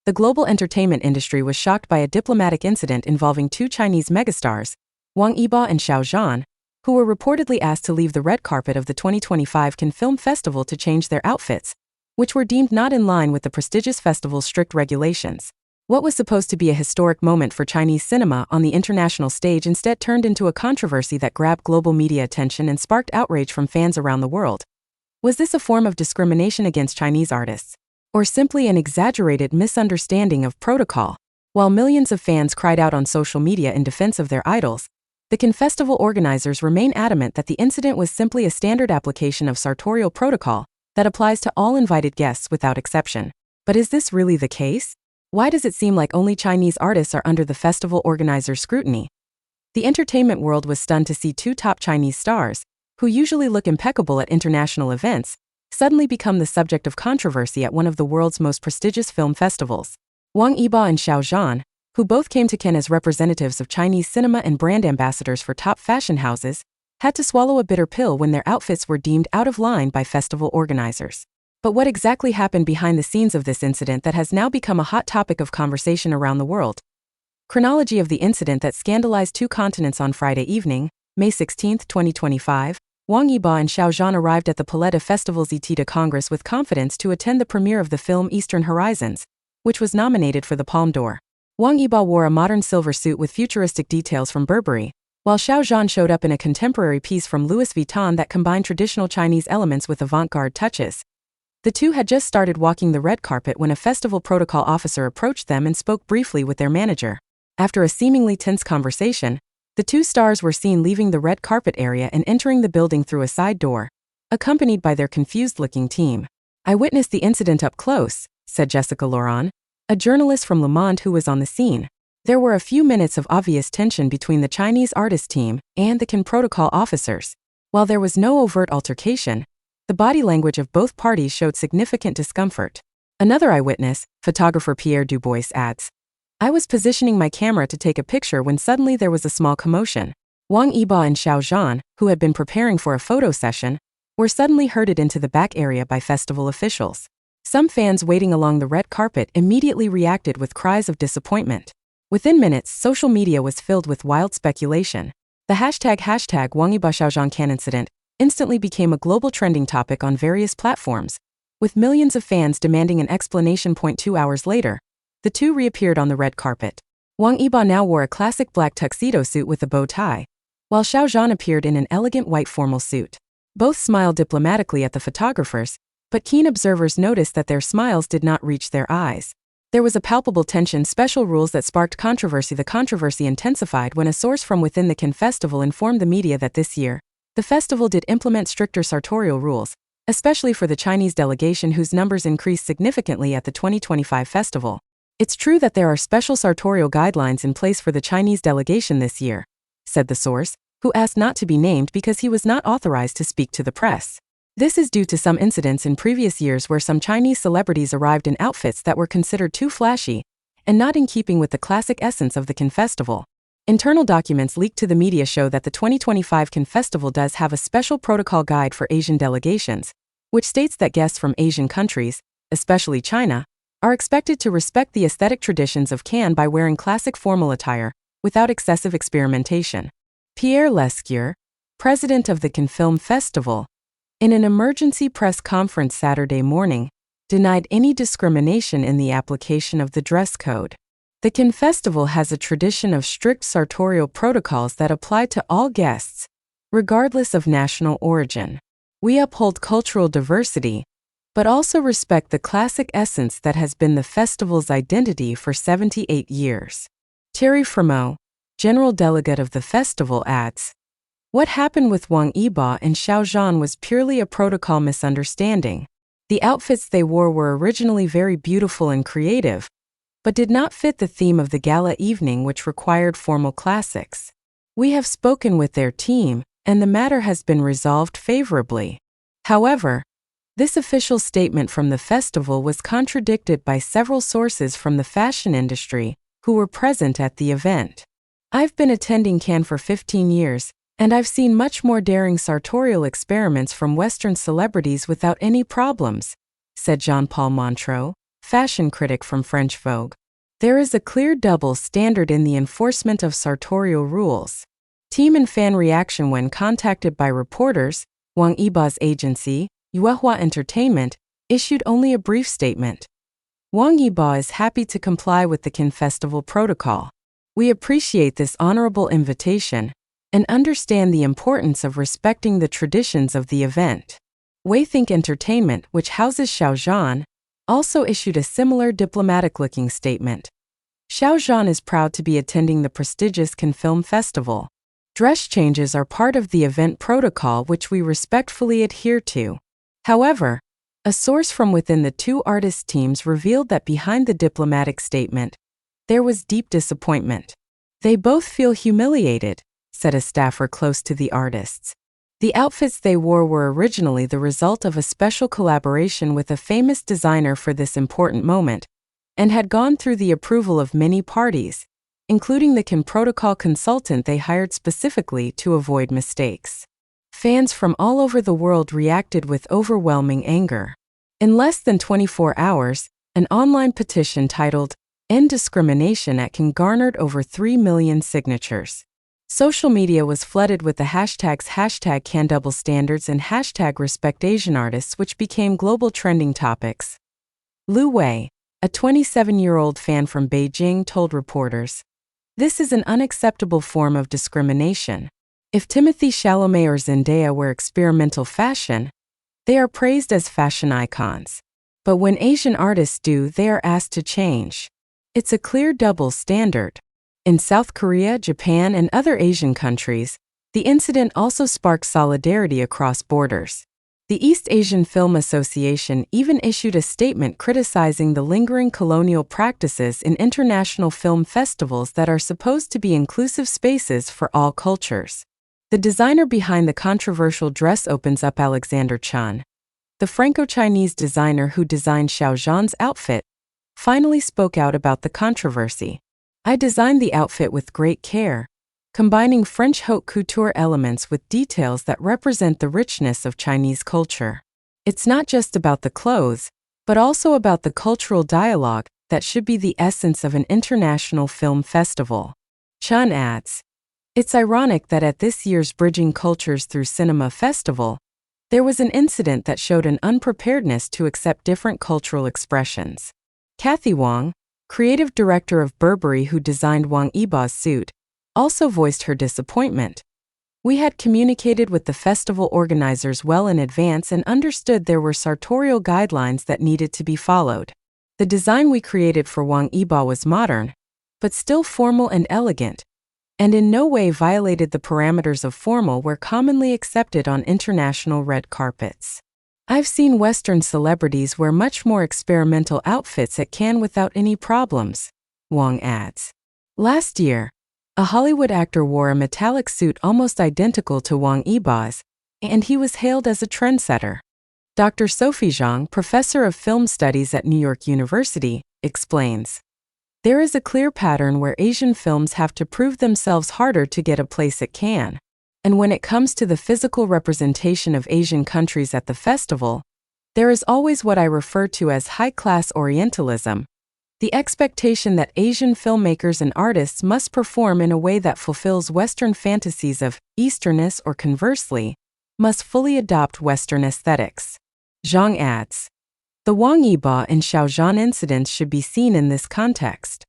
the global entertainment industry was shocked by a diplomatic incident involving two Chinese megastars, Wang Yibo and Xiao Zhan, who were reportedly asked to leave the red carpet of the 2025 Cannes Film Festival to change their outfits, which were deemed not in line with the prestigious festival's strict regulations. What was supposed to be a historic moment for Chinese cinema on the international stage instead turned into a controversy that grabbed global media attention and sparked outrage from fans around the world. Was this a form of discrimination against Chinese artists, or simply an exaggerated misunderstanding of protocol? While millions of fans cried out on social media in defense of their idols, the Cannes Festival organizers remain adamant that the incident was simply a standard application of sartorial protocol that applies to all invited guests without exception. But is this really the case? Why does it seem like only Chinese artists are under the festival organizers' scrutiny? The entertainment world was stunned to see two top Chinese stars, who usually look impeccable at international events, suddenly become the subject of controversy at one of the world's most prestigious film festivals. Wang Yibo and Xiao Zhan, who both came to Cannes as representatives of Chinese cinema and brand ambassadors for top fashion houses, had to swallow a bitter pill when their outfits were deemed out of line by festival organizers. But what exactly happened behind the scenes of this incident that has now become a hot topic of conversation around the world? Chronology of the incident that scandalized two continents. On Friday evening, May 16, 2025, Wang Yibo and Xiao Zhan arrived at the Palais de Festivals et de Congrès with confidence to attend the premiere of the film Eastern Horizons, which was nominated for the Palme d'Or. Wang Yibo wore a modern silver suit with futuristic details from Burberry, while Xiao Zhan showed up in a contemporary piece from Louis Vuitton that combined traditional Chinese elements with avant-garde touches. The two had just started walking the red carpet when a festival protocol officer approached them and spoke briefly with their manager. After a seemingly tense conversation, the two stars were seen leaving the red carpet area and entering the building through a side door, accompanied by their confused-looking team. "I witnessed the incident up close," said Jessica Laurent, a journalist from Le Monde who was on the scene. "There were a few minutes of obvious tension between the Chinese artist team and the Cannes protocol officers. While there was no overt altercation, the body language of both parties showed significant discomfort." Another eyewitness, photographer Pierre Dubois, adds, "I was positioning my camera to take a picture when suddenly there was a small commotion. Wang Yibo and Xiao Zhan, who had been preparing for a photo session, were suddenly herded into the back area by festival officials. Some fans waiting along the red carpet immediately reacted with cries of disappointment. Within minutes, social media was filled with wild speculation. The hashtag Wang Yibo Xiao Zhan Cannes incident instantly became a global trending topic on various platforms, with millions of fans demanding an explanation. 2 hours later, the two reappeared on the red carpet. Wang Yibo now wore a classic black tuxedo suit with a bow tie, while Xiao Zhan appeared in an elegant white formal suit. Both smiled diplomatically at the photographers, but keen observers noticed that their smiles did not reach their eyes. There was a palpable tension. Special rules that sparked controversy. The controversy intensified when a source from within the Cannes Festival informed the media that this year, the festival did implement stricter sartorial rules, especially for the Chinese delegation whose numbers increased significantly at the 2025 festival. "It's true that there are special sartorial guidelines in place for the Chinese delegation this year," said the source, who asked not to be named because he was not authorized to speak to the press. "This is due to some incidents in previous years where some Chinese celebrities arrived in outfits that were considered too flashy and not in keeping with the classic essence of the Cannes Festival." Internal documents leaked to the media show that the 2025 Cannes Festival does have a special protocol guide for Asian delegations, which states that guests from Asian countries, especially China, are expected to respect the aesthetic traditions of Cannes by wearing classic formal attire, without excessive experimentation. Pierre Lescure, president of the Cannes Film Festival, in an emergency press conference Saturday morning, denied any discrimination in the application of the dress code. The Cannes Festival has a tradition of strict sartorial protocols that apply to all guests, regardless of national origin. "We uphold cultural diversity, but also respect the classic essence that has been the festival's identity for 78 years. Thierry Fremont, general delegate of the festival, adds, "What happened with Wang Yibo and Xiao Zhan was purely a protocol misunderstanding. The outfits they wore were originally very beautiful and creative, but did not fit the theme of the gala evening, which required formal classics. We have spoken with their team, and the matter has been resolved favorably." However, this official statement from the festival was contradicted by several sources from the fashion industry who were present at the event. "I've been attending Cannes for 15 years, and I've seen much more daring sartorial experiments from Western celebrities without any problems," said Jean-Paul Montreux, fashion critic from French Vogue. There is a clear double standard in the enforcement of sartorial rules. Team and fan reaction when contacted by reporters. Wang Yibo's agency, Uproar Entertainment, issued only a brief statement. Wang Yibo is happy to comply with the Cannes Festival protocol. We appreciate this honorable invitation and understand the importance of respecting the traditions of the event. Waythink Entertainment, which houses Xiao Zhan, also issued a similar diplomatic-looking statement. Xiao Zhan is proud to be attending the prestigious Cannes Film Festival. Dress changes are part of the event protocol which we respectfully adhere to. However, a source from within the two artist teams revealed that behind the diplomatic statement, there was deep disappointment. They both feel humiliated, said a staffer close to the artists. The outfits they wore were originally the result of a special collaboration with a famous designer for this important moment, and had gone through the approval of many parties, including the Cannes protocol consultant they hired specifically to avoid mistakes. Fans from all over the world reacted with overwhelming anger. In less than 24 hours, an online petition titled "End Discrimination at Cannes" garnered over 3 million signatures. Social media was flooded with the hashtags #CannesDoubleStandards and #RespectAsianArtists, which became global trending topics. Lu Wei, a 27-year-old fan from Beijing, told reporters, "This is an unacceptable form of discrimination. If Timothée Chalamet or Zendaya wear experimental fashion, they are praised as fashion icons. But when Asian artists do, they are asked to change. It's a clear double standard." In South Korea, Japan, and other Asian countries, the incident also sparked solidarity across borders. The East Asian Film Association even issued a statement criticizing the lingering colonial practices in international film festivals that are supposed to be inclusive spaces for all cultures. The designer behind the controversial dress opens up. Alexander Chun, the Franco-Chinese designer who designed Xiao Zhan's outfit, finally spoke out about the controversy. "I designed the outfit with great care, combining French haute couture elements with details that represent the richness of Chinese culture. It's not just about the clothes, but also about the cultural dialogue that should be the essence of an international film festival." Chun adds, "It's ironic that at this year's Bridging Cultures Through Cinema festival, there was an incident that showed an unpreparedness to accept different cultural expressions." Kathy Wang, creative director of Burberry who designed Wang Yibo's suit, also voiced her disappointment. "We had communicated with the festival organizers well in advance and understood there were sartorial guidelines that needed to be followed. The design we created for Wang Yibo was modern, but still formal and elegant, and in no way violated the parameters of formal were commonly accepted on international red carpets. I've seen Western celebrities wear much more experimental outfits at Cannes without any problems," Wang adds. Last year, a Hollywood actor wore a metallic suit almost identical to Wang Yibo's, and he was hailed as a trendsetter. Dr. Sophie Zhang, professor of film studies at New York University, explains, "There is a clear pattern where Asian films have to prove themselves harder to get a place at Cannes. And when it comes to the physical representation of Asian countries at the festival, there is always what I refer to as high-class Orientalism, the expectation that Asian filmmakers and artists must perform in a way that fulfills Western fantasies of Easternness or conversely, must fully adopt Western aesthetics." Zhang adds, "The Wang Yibo and Xiao Zhan incidents should be seen in this context.